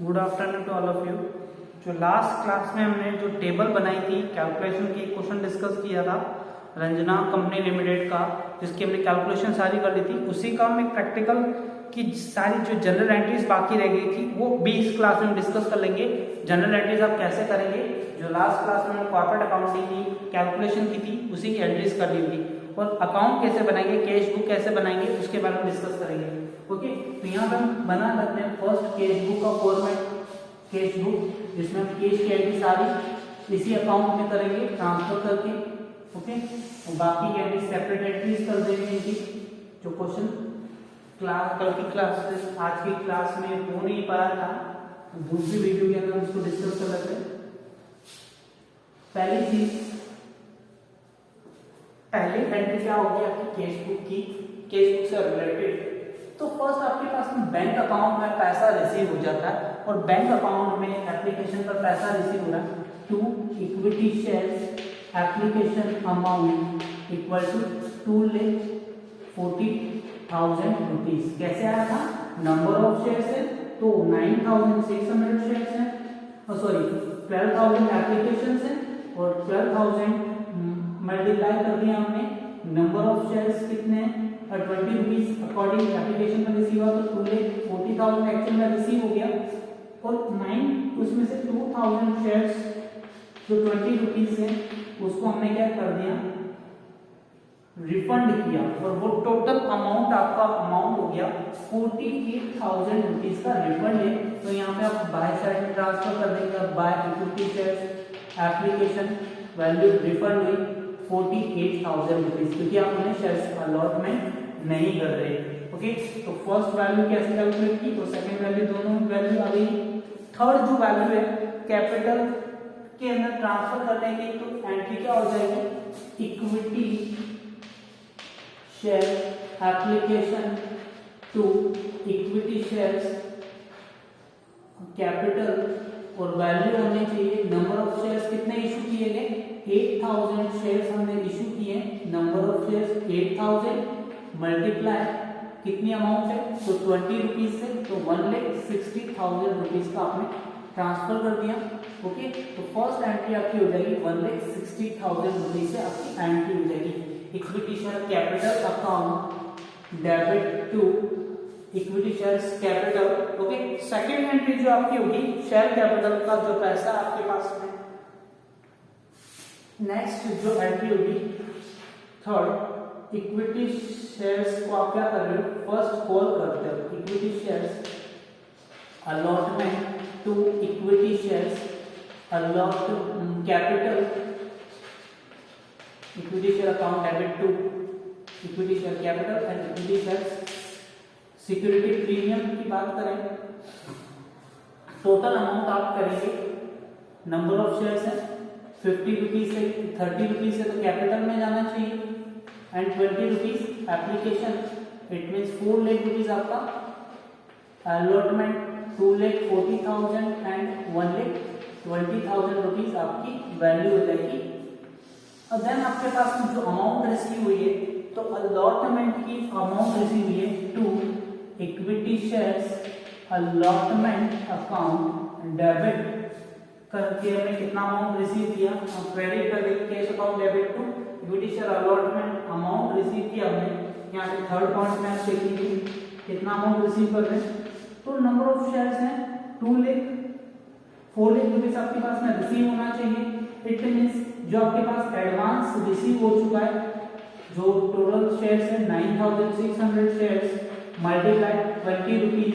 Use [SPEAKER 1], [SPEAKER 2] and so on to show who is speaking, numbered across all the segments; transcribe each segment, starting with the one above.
[SPEAKER 1] Good afternoon to all of you. जो last class में हमने जो टेबल बनाई थी कैलकुलेशन की, क्वेश्चन डिस्कस किया था रंजना कंपनी लिमिटेड का, जिसकी हमने कैलकुलेशन सारी कर ली थी, उसी का हम एक प्रैक्टिकल की सारी जो जनरल एंट्रीज बाकी रह गई थी वो भी इस क्लास में डिस्कस कर लेंगे। जनरल एंट्रीज आप कैसे करेंगे, जो लास्ट क्लास में हमने कॉर्पोरेट अकाउंटिंग की कैलकुलेशन की थी उसी की एंट्रीज कर ली थी, और अकाउंट कैसे बनाएंगे, कैश बुक कैसे बनाएंगे उसके बारे में डिस्कस करेंगे। ओके, तो यहाँ पे हम बना लेते हैं फर्स्ट कैश बुक का फॉर्मेट, कैश बुक जिसमें हम कैश की एंट्री सारी इसी अकाउंट में करेंगे ट्रांसफर करके। ओके, और बाकी की एंट्री सेपरेट एंट्रीज कर देंगे इनकी। जो क्वेश्चन कल की क्लास में, आज की क्लास में हो नहीं पाया था, दूसरी वीडियो के अंदर उसको डिस्कस कर लेते हैं। पहली चीज, पहली एंट्री क्या होगी आपकी कैश बुक की, कैश बुक से रिलेटेड। तो फर्स्ट आपके पास में बैंक अकाउंट में पैसा रिसीव हो जाता है, और बैंक अकाउंट में एप्लीकेशन पर पैसा रिसीव हो रहा है to equity shares application amount equal to 2,40,000 rupees. कैसे आया था, नंबर ऑफ शेयर्स है तो 9,600 शेयर्स है, सॉरी 12,000 एप्लीकेशन है, और 12,000 मल्टीप्लाई कर दिया हमने, नंबर ऑफ शेयर्स कितने हैं 20 रुपीज अकॉर्डिंग एप्लीकेशन में रिसीव हुआ, तो 2,40,000 एक्चुअल में रिसीव हो गया, और 9 उसमें से 2,000 शेयर्स जो 20 रुपीज है उसको हमने क्या कर दिया, रिफंड किया, और वो टोटल अमाउंट आपका अमाउंट हो गया 48,000 रुपीज का रिफंड है। तो यहाँ पे आप बाय साइड में ट्रांसफर कर देंगे, by equity shares application value refund हुई 48,000 रुपीज, क्योंकि आप उन्हें शेयर्स अलॉटमेंट नहीं कर रहे। ओके, तो फर्स्ट वैल्यू कैसे कैलकुलेट की, तो सेकंड वैल्यू, दोनों वैल्यू आ गई। थर्ड जो वैल्यू है कैपिटल के अंदर ट्रांसफर करने की, तो एंट्री क्या हो जाएगी, equity share application to equity shares capital, और वैल्यू होनी चाहिए नंबर ऑफ शेयर्स कितने इशू किए गए, 8,000 शेयर्स हमने इशू किए, नंबर ऑफ शेयर्स 8,000 मल्टीप्लाई कितनी अमाउंट है, तो 20 रुपीज से, तो 1,60,000 रुपीज का आपने ट्रांसफर कर दिया। ओके, तो फर्स्ट एंट्री आपकी हो जाएगी 1,60,000 रुपीज से आपकी एंट्री हो जाएगी equity share capital account debit to equity shares capital. Okay, second entry जो आपकी होगी शेयर कैपिटल का जो पैसा आपके पास में, नेक्स्ट जो एंट्री होगी थर्ड इक्विटी शेयर्स को आप क्या कर रहे हो, फर्स्ट कॉल करते हो equity shares allotment to equity shares allot capital equity share account debit to equity share capital and equity shares security premium की बात करें, टोटल अमाउंट आप करेंगे, नंबर ऑफ शेयर्स है 50 रुपीज से 30 रुपीज से तो कैपिटल में जाना चाहिए, and 20 rupees application, it means 4 lakh rupees आपका अलॉटमेंट, 2,40,000 एंड 1,20,000 रुपीज आपकी वैल्यू हो जाएगी। और देन आपके पास में जो अमाउंट रिसीव हुई है, तो अलॉटमेंट की अमाउंट रिसीव हुई है to equity shares allotment account debit करके हमने कितना अमाउंट रिसीव किया, हम क्रेडिट कर देंगे cash account debit to equity share allotment amount receive किया हमने। यहाँ पे थर्ड पॉइंट में आप देखिए कितना अमाउंट रिसीव कर रहे हैं, तो नंबर ऑफ शेयर्स हैं 2 लाख, 4 लाख रुपीज आपके पास में रिसीव होना चाहिए। इट मीन्स जो आपके पास एडवांस रिसीव हो चुका है, जो टोटल शेयर्स है 9,600 शेयर्स मल्टीप्लाई 20 रुपीज,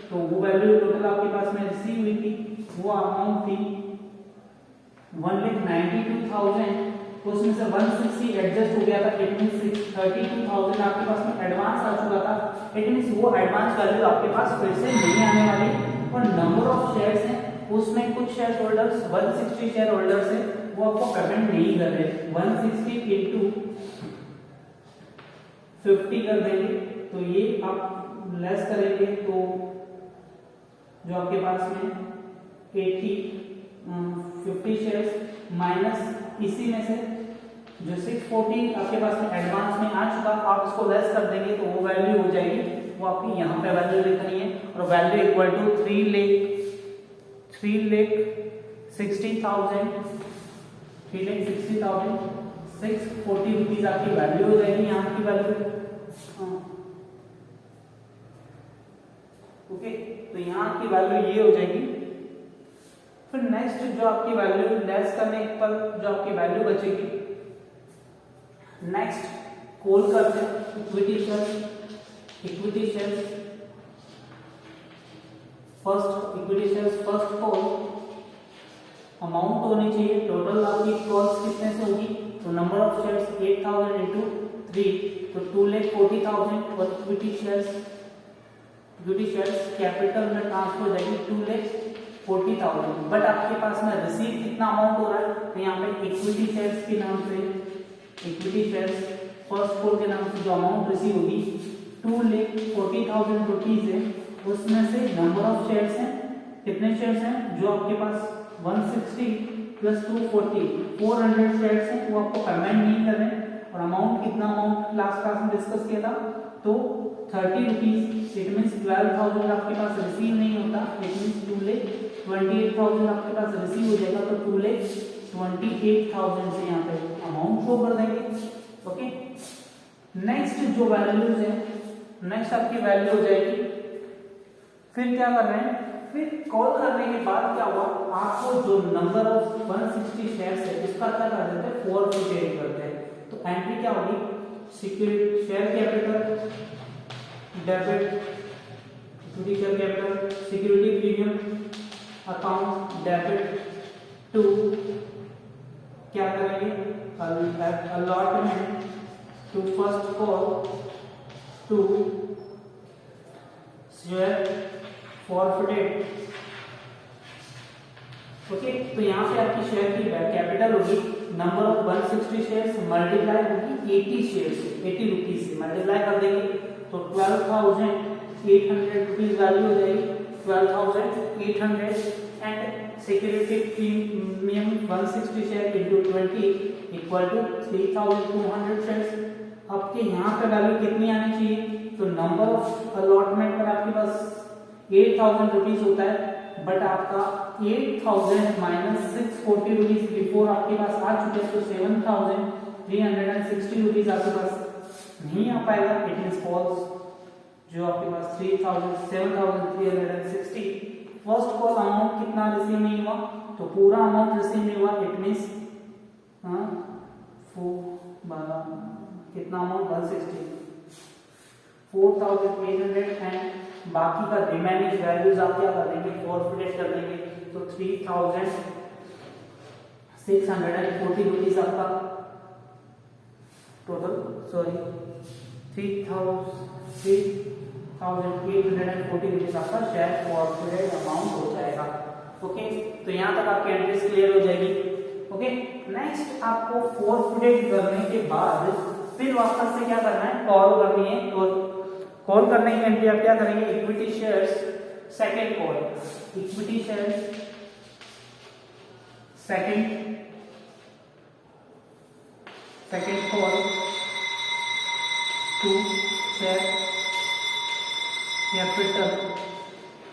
[SPEAKER 1] तो वो वैल्यू टोटल आपके पास में रिसीव हुई थी, वो अमाउंट थी 1,92,000, उसमें से 160 एडजस्ट हो गया था, इट मींस 32,000 आपके पास में एडवांस आ चुका था, इट मींस वो एडवांस वैल्यू आपके पास फिर से नहीं आने वाली। और नंबर ऑफ शेयर्स हैं उसमें कुछ शेयर होल्डर्स 160 शेयर होल्डर्स हैं वो आपको पेमेंट नहीं कर रहे, 160 इंटू 50 कर देंगे, तो ये आप लेस करेंगे तो जो आपके पास में 50 शेयर्स माइनस इसी में से जो 640 आपके पास में एडवांस में आ चुका, आप इसको लेस कर देंगे तो वो वैल्यू हो जाएगी, वो आपकी यहाँ पे वैल्यू लिखनी है, और वैल्यू इक्वल टू 3 3,60,000 640 रुपीज आपकी वैल्यू हो जाएगी यहाँ की वैल्यू। ओके, तो यहाँ की वैल्यू ये हो जाएगी। फिर नेक्स्ट जो आपकी वैल्यू लेस करने पर जो आपकी वैल्यू बचेगी, नेक्स्ट कॉल करते हैं equity share first call amount होनी चाहिए। टोटल आपकी कॉल्स कितने से होगी, तो नंबर ऑफ शेयर्स 8,000 इंटू 3 तो 2,40,000 और इक्विटी शेयर्स कैपिटल में ट्रांसफर हो जाएगी 2,40,000। बट आपके पास में रिसीव कितना अमाउंट हो रहा है, तो यहाँ पे इक्विटी शेयर्स के नाम से फर्स्ट कॉल के नाम से जो अमाउंट रिसीव होगी 2,40,000 रुपीज है, उसमें से नंबर ऑफ शेयर्स हैं, कितने शेयर्स हैं जो आपके पास 160 प्लस 240 400 शेयर्स हैं, वो आपको पेमेंट नहीं कर रहे हैं। और अमाउंट कितना अमाउंट लास्ट क्लास में डिस्कस किया था, तो 30 रुपीज, इट मीन्स 12,000 आपके पास रिसीव नहीं होता, इट मीन्स 2,28,000 आपके पास रिसीव हो जाएगा, तो 2,28,000 से यहाँ पे अमाउंट शो कर देंगे। ओके, नेक्स्ट जो वैल्यूज है, नेक्स्ट आपकी वैल्यू हो जाएगी। फिर क्या कर रहे हैं, फिर कॉल करने के बाद क्या हुआ, आपको जो नंबर ऑफ 160 शेयर्स है इसका क्या कर देते हैं, 4% करते हैं। तो एंट्री क्या होगी, security share capital debit equity share capital security premium account debit to क्या करेंगे, allotment to first call to share forfeited. Okay, तो यहाँ पे आपकी शेयर की कैपिटल होगी नंबर ऑफ 160 शेयर्स मल्टीप्लाई होगी 80 शेयर्स से, 80 रुपीज से मल्टीप्लाई कर देंगे, तो 12,800 रुपीज वैल्यू हो जाएगी, 12,800 and security premium 160 share into 20 equal to 3,200 shares. आपके यहाँ पे वैल्यू कितनी आनी चाहिए, तो नंबर ऑफ अलॉटमेंट पर आपके पास 8,000 रुपीज होता है, बट आपका 8,000 माइनस 640 रुपीज बिफोर आपके पास आ चुके हैं, तो 7,360 रुपीज आपके पास नहीं आ पाएगा, इट मींस फॉल्स। जो आपके पास 7,360 फर्स्ट कॉल अमाउंट कितना रिसीव नहीं हुआ, तो पूरा अमाउंट रिसीव नहीं हुआ, इट मींस कितना अमाउंट 160 4,800 एंड बाकी का रिमेनिंग वैल्यूज आप क्या कर देंगे, फॉरफिट कर देंगे, तो 3,640 रुपीज आपका टोटल, सॉरी 3,840 रुपीज आपका शेयर फॉरफिट अमाउंट हो जाएगा। ओके, तो यहाँ तक आपकी एंट्रीज क्लियर हो जाएगी। ओके, नेक्स्ट आपको फॉरफिट करने के बाद फिर वापस से क्या करना है, कॉल करनी है, और कॉल करने की एंट्री आप क्या करेंगे, equity shares second call, equity shares second call to share capital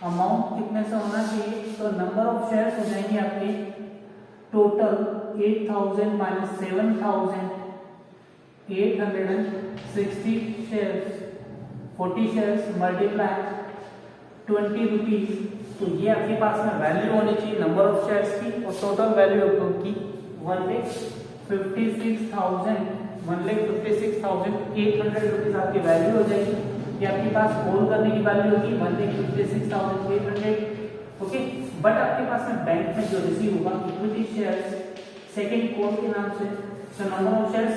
[SPEAKER 1] amount कितने से होना चाहिए, तो नंबर ऑफ शेयर्स हो जाएंगे आपके total 8,000 minus 7,860 shares 40 shares multiply 20 rupees, तो ये आपके पास में वैल्यू होनी चाहिए नंबर ऑफ शेयर्स की, और टोटल वैल्यू होगी 1,56,800 रुपीज आपकी वैल्यू हो जाएगी। ये आपके पास कॉल करने की वैल्यू होगी 1,56,800। ओके, बट आपके पास में बैंक में जो रिसीव होगा इक्विटी शेयर्स सेकंड कॉल के नाम से, तो number of shares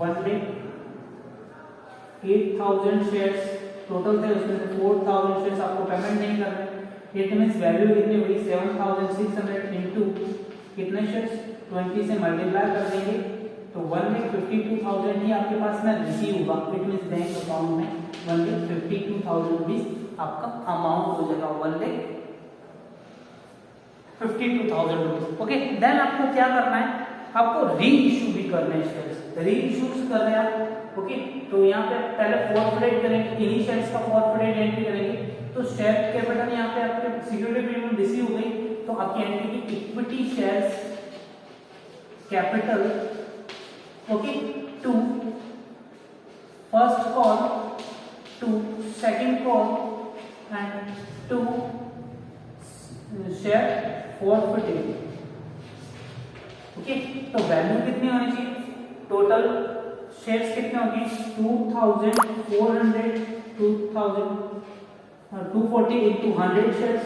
[SPEAKER 1] 1,08,000 shares total थे, उसमें से 4,000 शेयर्स आपको पेमेंट नहीं कर रहे, इट मींस वैल्यू कितनी हुई 7,600 इनटू कितने शेयर्स 20 से मल्टीप्लाई कर देंगे, तो 1,52,000 ही आपके पास में रिसीव होगा, इट मींस बैंक अकाउंट में 1,52,000 रुपीज आपका अमाउंट हो जाएगा, 1,52,000 रुपीज। ओके, देन आपको क्या करना है, आपको री इशू भी करना है शेयर्स, री इशू कर रहे हैं आप। ओके, तो यहाँ पे पहले फॉरफिट करेंगे, इन्हीं शेयर्स का फॉरफिट एंट्री करेंगे, तो शेयर कैपिटल यहाँ पे आपके सिक्योरिटी प्रीमियम रिसीव हो गई तो आपकी एंट्री की equity shares capital, okay, to first call, to second call and to share forfeited. Okay, तो वैल्यू कितनी होनी चाहिए, टोटल शेयर्स कितने होंगे 2400, 240 into 100 shares,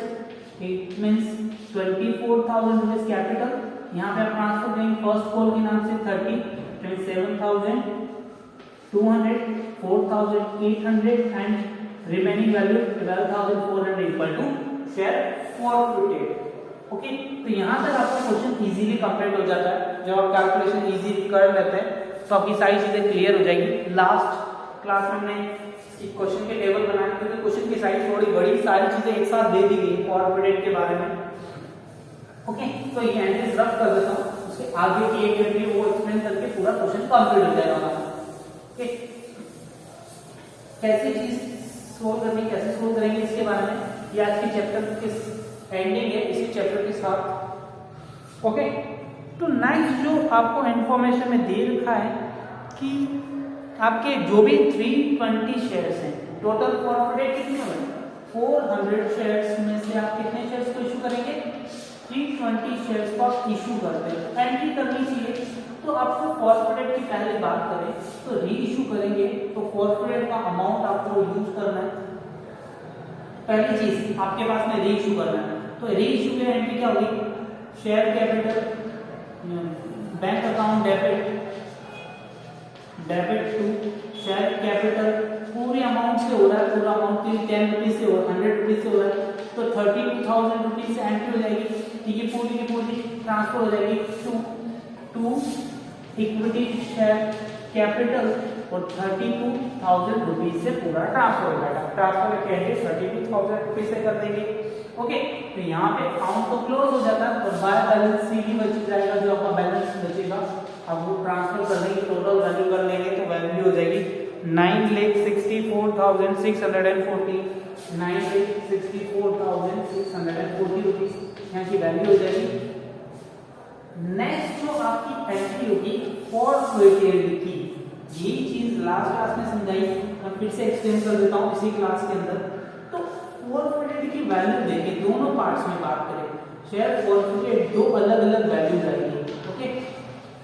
[SPEAKER 1] it means 24,000 rupees capital। यहाँ पे आप ट्रांसफर करेंगे फर्स्ट कॉल के नाम से 30, 7,200, 4,800 and remaining value 12,400 equal to share forfeited. Okay, तो यहाँ तक आपका क्वेश्चन इजीली कंप्लीट हो जाता है। जब आप कैलकुलेशन इजी कर लेते हैं तो आपकी सारी चीजें क्लियर हो जाएगी। लास्ट क्लास में हमने क्वेश्चन के टेबल बनाए, क्योंकि क्वेश्चन की साइज थोड़ी बड़ी, सारी चीजें एक साथ दे दी गई फॉरफिटेड के बारे में। ओके, तो ये एंट्रीज रफ कर देता हूँ, उसके आगे की एक एंट्री वो एक्सप्लेन करके पूरा क्वेश्चन कंप्लीट हो जाएगा हमारा। ओके, कैसे चीज सोल्व करनी, कैसे सोल्व करेंगे इसके बारे में ये आज के चैप्टर के एंडिंग है, इसी चैप्टर के साथ। ओके, तो नेक्स्ट जो आपको इंफॉर्मेशन में दे रखा है कि आपके जो भी 320 शेयर्स हैं, टोटल फॉरफिटेड कितने हुए 400 शेयर्स में से आप कितने शेयर्स को इशू करेंगे, 320 शेयर्स को आप इशू करते हैं। एंट्री करनी चाहिए, तो आपको फॉरफिटेड की पहले बात करें तो री इशू करेंगे, तो फॉरफिटेड का अमाउंट आपको यूज करना है। पहली चीज आपके पास में री इशू करना है, तो री इशू की एंट्री क्या होगी, share capital, bank account debit to share capital, पूरे अमाउंट से हो रहा है, पूरा अमाउंट 10 रुपीज से हो रहा है, 100 रुपीज से हो रहा है, तो 32,000 रुपीज से एंट्री हो जाएगी। ठीक है, पूरी की पूरी ट्रांसफर हो जाएगी टू इक्विटी शेयर कैपिटल और 32,000 रुपीज से पूरा ट्रांसफर हो जाएगा। ट्रांसफर करके 32,000 रुपीज से कर देंगे। ओके, तो यहाँ पे अकाउंट तो क्लोज हो जाता है और बाय बैलेंस सीधी बच जाएगा, जो आपका बैलेंस बचेगा अब वो ट्रांसफर कर देंगे, टोटल वैल्यू कर लेंगे तो वैल्यू हो जाएगी 9,64,640, 9,64,640 रुपीज यहाँ की वैल्यू हो जाएगी। नेक्स्ट जो आपकी एंट्री होगी फॉरफिटेड की, ये चीज लास्ट क्लास में समझाई, मैं फिर से एक्सप्लेन कर देता हूँ इसी क्लास के अंदर। तो फॉरफिटेड की वैल्यू देखें, दोनों पार्ट्स में बात करें, शेयर फॉरफिटेड दो अलग अलग वैल्यूज आएगी। Okay,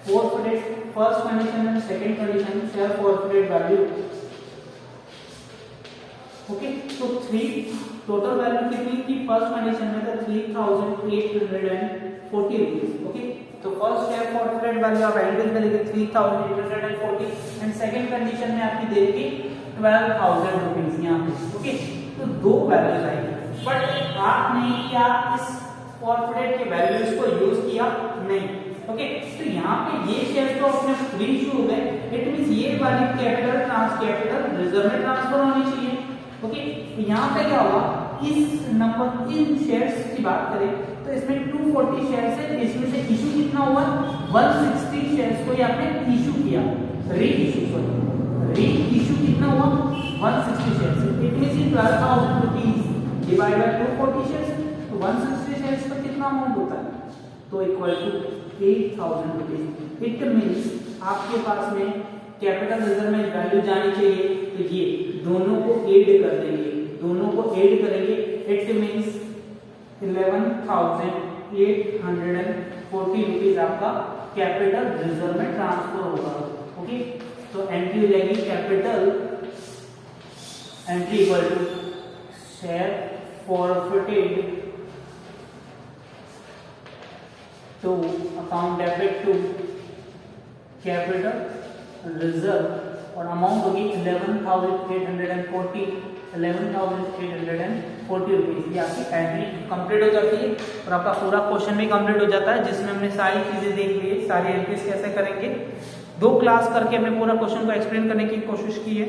[SPEAKER 1] forfeited first condition and second condition, share forfeited value. Okay, तो 3 टोटल वैल्यू कितनी थी फर्स्ट कंडीशन में, तो 3,840 रुपीज। ओके, तो फर्स्ट शेयर फॉरफिटेड वैल्यू आप एंट्री में लिखे 3,840 एंड सेकंड कंडीशन में आपकी देगी 12,000 रुपीज यहाँ पे। ओके, तो दो वैल्यूज आएगी, बट आपने क्या इस फॉरफिटेड के वैल्यूज को यूज किया नहीं। ओके, तो यहाँ पे ये शेयर तो अपने फ्री इशू हो गए, इट मींस ये वाली कैपिटल कैपिटल रिजर्व में ट्रांसफर होनी चाहिए। ओके, तो यहाँ पे क्या होगा, इस नंबर इन शेयर्स की बात करें तो इसमें 240 शेयर्स है, इसमें से इशू कितना हुआ 160 शेयर्स को आपने इशू किया, री इशू कितना हुआ 160 shares, it means 12,000 rupees divide by 240 shares, तो 160 शेयर्स पर कितना अमाउंट होता है, तो equal to 8,000 rupees. It means आपके पास में कैपिटल रिजर्व में वैल्यू जानी चाहिए, तो ये दोनों को ऐड कर देंगे, इट मींस 11,840 रुपीज आपका कैपिटल रिजर्व में ट्रांसफर होगा। ओके, तो एंट्री हो जाएगी capital entry equal to share forfeited to account debit to capital reserve और अमाउंट होगी 11,840 रुपीज। ये आपकी एंट्री कंप्लीट हो जाती है और आपका पूरा क्वेश्चन भी कंप्लीट हो जाता है, जिसमें हमने सारी चीजें देख ली है, सारी एंट्रीज कैसे करेंगे, 2 क्लास करके हमने पूरा क्वेश्चन को एक्सप्लेन करने की कोशिश की है।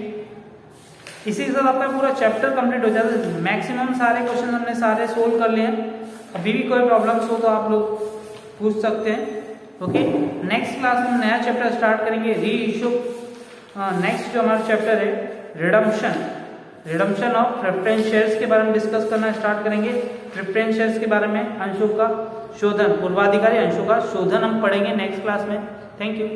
[SPEAKER 1] इसी के साथ आपका पूरा चैप्टर कंप्लीट हो जाता है। मैक्सिमम सारे क्वेश्चन हमने सारे सोल्व कर लिए हैं, अभी भी कोई प्रॉब्लम्स हो तो आप लोग पूछ सकते हैं। ओके, नेक्स्ट क्लास में नया चैप्टर स्टार्ट करेंगे, री इशू। नेक्स्ट जो हमारा चैप्टर है रिडम्पशन ऑफ प्रेफरेंस शेयर्स के बारे में डिस्कस करना स्टार्ट करेंगे। प्रेफरेंस शेयर्स के बारे में, अंशों का शोधन, पूर्वाधिकारी अंशों का शोधन हम पढ़ेंगे नेक्स्ट क्लास में। Thank you.